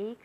1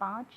5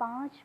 5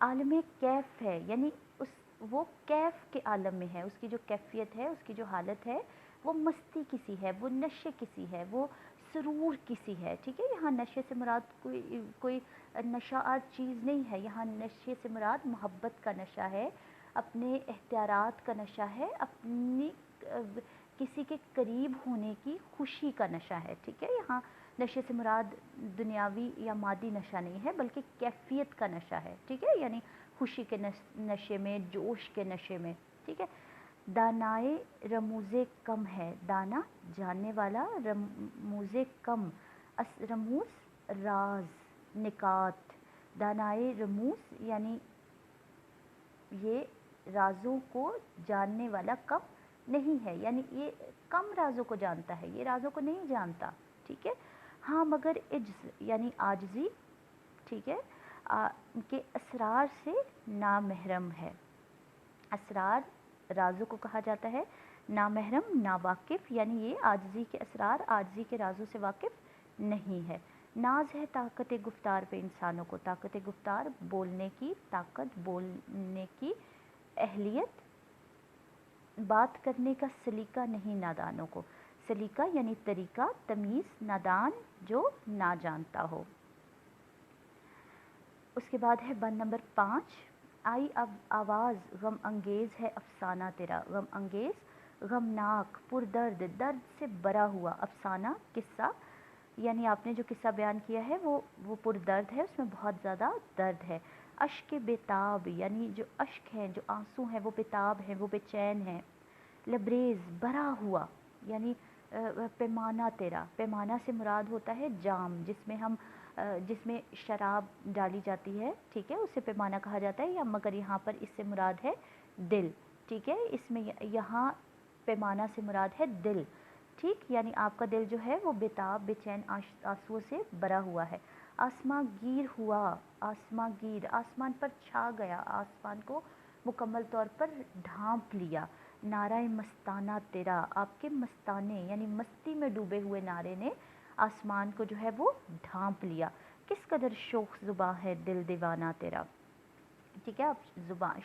عالم کیف ہے، یعنی وہ کیف کے عالم میں ہے، اس کی جو کیفیت ہے، اس کی جو حالت ہے وہ مستی کسی ہے، وہ نشے کسی ہے، وہ سرور کسی ہے، ٹھیک ہے. یہاں نشے سے مراد کوئی نشہ آر چیز نہیں ہے، یہاں نشے سے مراد محبت کا نشہ ہے، اپنے اختیارات کا نشہ ہے، اپنی کسی کے قریب ہونے کی خوشی کا نشہ ہے، ٹھیک ہے. یہاں نشے سے مراد دنیاوی یا مادی نشہ نہیں ہے بلکہ کیفیت کا نشہ ہے، ٹھیک ہے، یعنی خوشی کے نشے میں، جوش کے نشے میں، ٹھیک ہے. دانائے رموزے کم ہے، دانا جاننے والا، رموزے کم، رموز راز، نکات. دانائے رموز یعنی یہ رازوں کو جاننے والا کم نہیں ہے، یعنی یہ کم رازوں کو جانتا ہے، یہ رازوں کو نہیں جانتا، ٹھیک ہے. ہاں مگر عجز یعنی عاجزی، ٹھیک ہے، کے اسرار سے نامحرم ہے. اسرار رازوں کو کہا جاتا ہے، نامحرم ناواقف، یعنی یہ عاجزی کے اسرار، عاجزی کے رازوں سے واقف نہیں ہے. ناز ہے طاقت گفتار پہ انسانوں کو، طاقت گفتار بولنے کی طاقت، بولنے کی اہلیت، بات کرنے کا سلیقہ نہیں نادانوں کو. سلیقہ یعنی طریقہ، تمیز، نادان جو نہ جانتا ہو. اس کے بعد ہے بند نمبر 5. آئی اب آواز غم انگیز ہے افسانہ تیرا، غم انگیز، غمناک، پردرد، درد سے بھرا ہوا، افسانہ قصہ، یعنی آپ نے جو قصہ بیان کیا ہے وہ پردرد ہے، اس میں بہت زیادہ درد ہے. اشک بےتاب یعنی جو اشک ہیں، جو آنسو ہیں وہ بےتاب ہیں، وہ بے چین ہیں. لبریز بھرا ہوا یعنی پیمانہ تیرا، پیمانہ سے مراد ہوتا ہے جام جس میں شراب ڈالی جاتی ہے، ٹھیک ہے، اسے پیمانہ کہا جاتا ہے، یا مگر یہاں پر اس سے مراد ہے دل، ٹھیک ہے. اس میں یہاں پیمانہ سے مراد ہے دل، ٹھیک، یعنی آپ کا دل جو ہے وہ بےتاب، بے چین آنسوؤں سے بھرا ہوا ہے. آسماں گیر ہوا، آسماں گیر، آسمان پر چھا گیا، آسمان کو مکمل طور پر ڈھانپ لیا. نعرہ مستانہ تیرا، آپ کے مستانے یعنی مستی میں ڈوبے ہوئے نعرے نے آسمان کو جو ہے وہ ڈھانپ لیا. کس قدر شوخ زباں ہے دل دیوانہ تیرا، ٹھیک ہے، آپ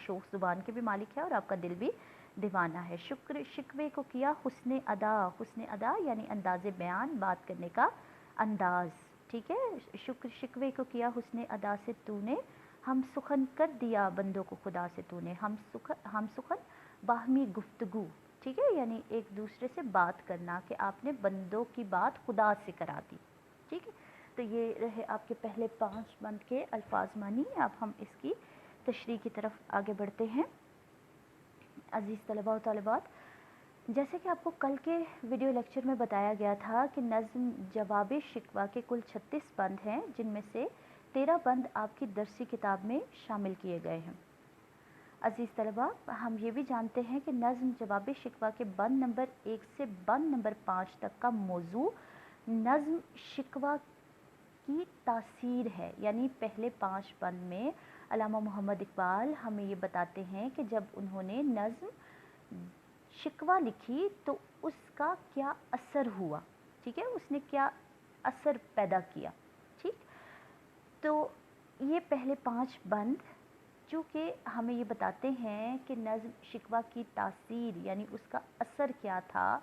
شوخ زبان کے بھی مالک ہے اور آپ کا دل بھی دیوانہ ہے. شکر شکوے کو کیا حسن ادا، حسن ادا یعنی انداز بیان، بات کرنے کا انداز، ٹھیک ہے. شکر شکوے کو کیا حسن ادا سے تو نے، ہم سخن کر دیا بندوں کو خدا سے تو نے. ہم سخن باہمی گفتگو، ٹھیک ہے، یعنی ایک دوسرے سے بات کرنا، کہ آپ نے بندوں کی بات خدا سے کرا دی، ٹھیک ہے. تو یہ رہے آپ کے پہلے 5 بند کے الفاظ معنی. اب ہم اس کی تشریح کی طرف آگے بڑھتے ہیں. عزیز طلباء و طالبات، جیسے کہ آپ کو کل کے ویڈیو لیکچر میں بتایا گیا تھا کہ نظم جواب شکوہ کے کل 36 بند ہیں، جن میں سے 13 بند آپ کی درسی کتاب میں شامل کیے گئے ہیں. عزیز طلباء، ہم یہ بھی جانتے ہیں کہ نظم جواب شکوہ کے بند نمبر 1 سے بند نمبر 5 تک کا موضوع نظم شکوہ کی تاثیر ہے، یعنی پہلے 5 بند میں علامہ محمد اقبال ہمیں یہ بتاتے ہیں کہ جب انہوں نے نظم شکوہ لکھی تو اس کا کیا اثر ہوا، ٹھیک ہے، اس نے کیا اثر پیدا کیا، ٹھیک. تو یہ پہلے 5 بند چونکہ ہمیں یہ بتاتے ہیں کہ نظم شکوہ کی تاثیر یعنی اس کا اثر کیا تھا،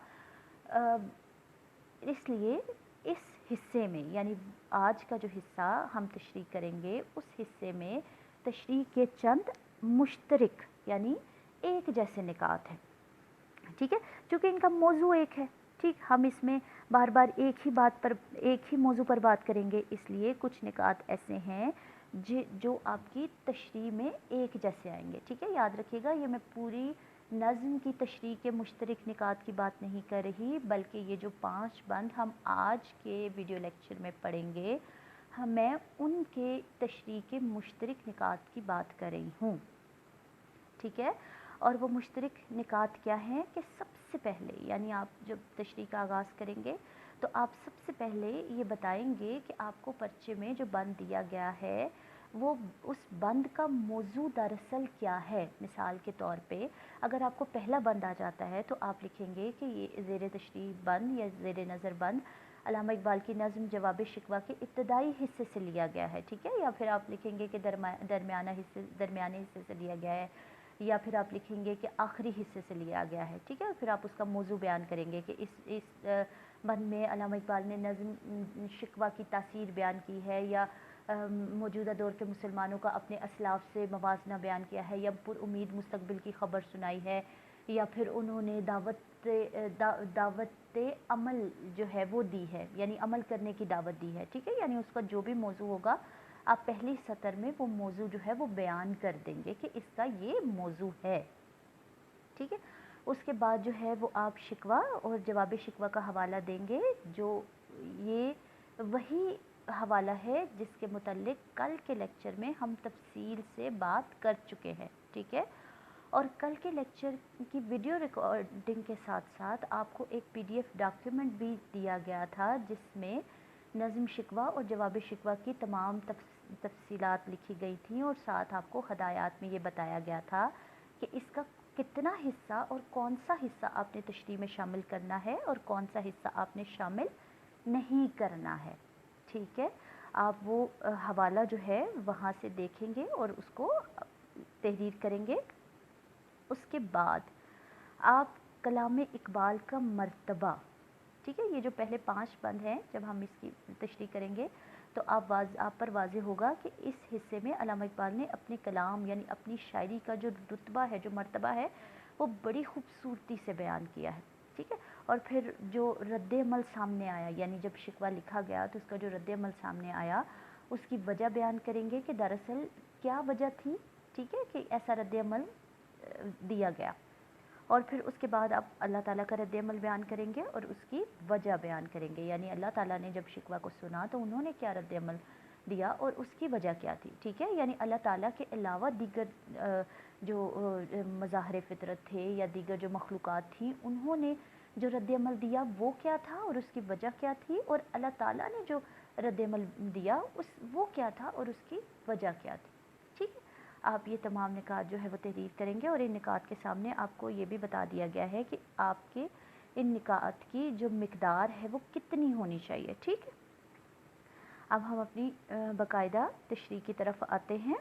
اس لیے اس حصے میں یعنی آج کا جو حصہ ہم تشریح کریں گے اس حصے میں تشریح کے چند مشترک یعنی ایک جیسے نکات ہیں، ٹھیک ہے، چونکہ ان کا موضوع ایک ہے، ٹھیک. ہم اس میں بار بار ایک ہی موضوع پر بات کریں گے، اس لیے کچھ نکات ایسے ہیں جو آپ کی تشریح میں ایک جیسے آئیں گے، ٹھیک ہے. یاد رکھیے گا، یہ میں پوری نظم کی تشریح کے مشترک نکات کی بات نہیں کر رہی، بلکہ یہ جو 5 بند ہم آج کے ویڈیو لیکچر میں پڑھیں گے، میں ان کے تشریح کے مشترک نکات کی بات کر رہی ہوں، ٹھیک ہے. اور وہ مشترک نکات کیا ہیں کہ سب سے پہلے یعنی آپ جب تشریح کا آغاز کریں گے تو آپ سب سے پہلے یہ بتائیں گے کہ آپ کو پرچے میں جو بند دیا گیا ہے وہ اس بند کا موضوع دراصل کیا ہے. مثال کے طور پہ اگر آپ کو پہلا بند آ جاتا ہے تو آپ لکھیں گے کہ یہ زیر تشریح بند یا زیر نظر بند علامہ اقبال کی نظم جواب شکوہ کے ابتدائی حصے سے لیا گیا ہے، ٹھیک ہے، یا پھر آپ لکھیں گے کہ درمیانے حصے سے لیا گیا ہے، یا پھر آپ لکھیں گے کہ آخری حصے سے لیا گیا ہے، ٹھیک ہے، پھر آپ اس کا موضوع بیان کریں گے کہ اس بند میں علامہ اقبال نے نظم شکوہ کی تاثیر بیان کی ہے، یا موجودہ دور کے مسلمانوں کا اپنے اسلاف سے موازنہ بیان کیا ہے، یا پر امید مستقبل کی خبر سنائی ہے، یا پھر انہوں نے دعوت عمل جو ہے وہ دی ہے، یعنی عمل کرنے کی دعوت دی ہے، ٹھیک ہے، یعنی اس کا جو بھی موضوع ہوگا آپ پہلی سطر میں وہ موضوع جو ہے وہ بیان کر دیں گے کہ اس کا یہ موضوع ہے، ٹھیک ہے۔ اس کے بعد جو ہے وہ آپ شکوہ اور جواب شکوہ کا حوالہ دیں گے، جو یہ وہی حوالہ ہے جس کے متعلق کل کے لیکچر میں ہم تفصیل سے بات کر چکے ہیں، ٹھیک ہے، اور کل کے لیکچر کی ویڈیو ریکارڈنگ کے ساتھ ساتھ آپ کو ایک PDF ڈاکیومنٹ بھی دیا گیا تھا جس میں نظم شکوہ اور جواب شکوہ کی تمام تفصیلات لکھی گئی تھیں، اور ساتھ آپ کو ہدایات میں یہ بتایا گیا تھا کہ اس کا کتنا حصہ اور کون سا حصہ آپ نے تشریح میں شامل کرنا ہے اور کون سا حصہ آپ نے شامل نہیں کرنا ہے، ٹھیک ہے۔ آپ وہ حوالہ جو ہے وہاں سے دیکھیں گے اور اس کو تحریر کریں گے۔ اس کے بعد آپ کلام اقبال کا مرتبہ، ٹھیک ہے، یہ جو پہلے 5 بند ہیں، جب ہم اس کی تشریح کریں گے تو آپ پر واضح ہوگا کہ اس حصے میں علامہ اقبال نے اپنے کلام یعنی اپنی شاعری کا جو رتبہ ہے، جو مرتبہ ہے، وہ بڑی خوبصورتی سے بیان کیا ہے، ٹھیک ہے۔ اور پھر جو رد عمل سامنے آیا، یعنی جب شکوہ لکھا گیا تو اس کا جو رد عمل سامنے آیا اس کی وجہ بیان کریں گے کہ دراصل کیا وجہ تھی، ٹھیک ہے، کہ ایسا رد عمل دیا گیا، اور پھر اس کے بعد آپ اللہ تعالیٰ کا رد عمل بیان کریں گے اور اس کی وجہ بیان کریں گے، یعنی اللہ تعالیٰ نے جب شکوہ کو سنا تو انہوں نے کیا رد عمل دیا اور اس کی وجہ کیا تھی، ٹھیک ہے، یعنی اللہ تعالیٰ کے علاوہ دیگر جو مظاہر فطرت تھے یا دیگر جو مخلوقات تھیں انہوں نے جو رد عمل دیا وہ کیا تھا اور اس کی وجہ کیا تھی، اور اللہ تعالیٰ نے جو رد عمل دیا وہ کیا تھا اور اس کی وجہ کیا تھی، ٹھیک ہے۔ آپ یہ تمام نکات جو ہے وہ تحریر کریں گے، اور ان نکات کے سامنے آپ کو یہ بھی بتا دیا گیا ہے کہ آپ کے ان نکات کی جو مقدار ہے وہ کتنی ہونی چاہیے، ٹھیک ہے۔ اب ہم اپنی باقاعدہ تشریح کی طرف آتے ہیں۔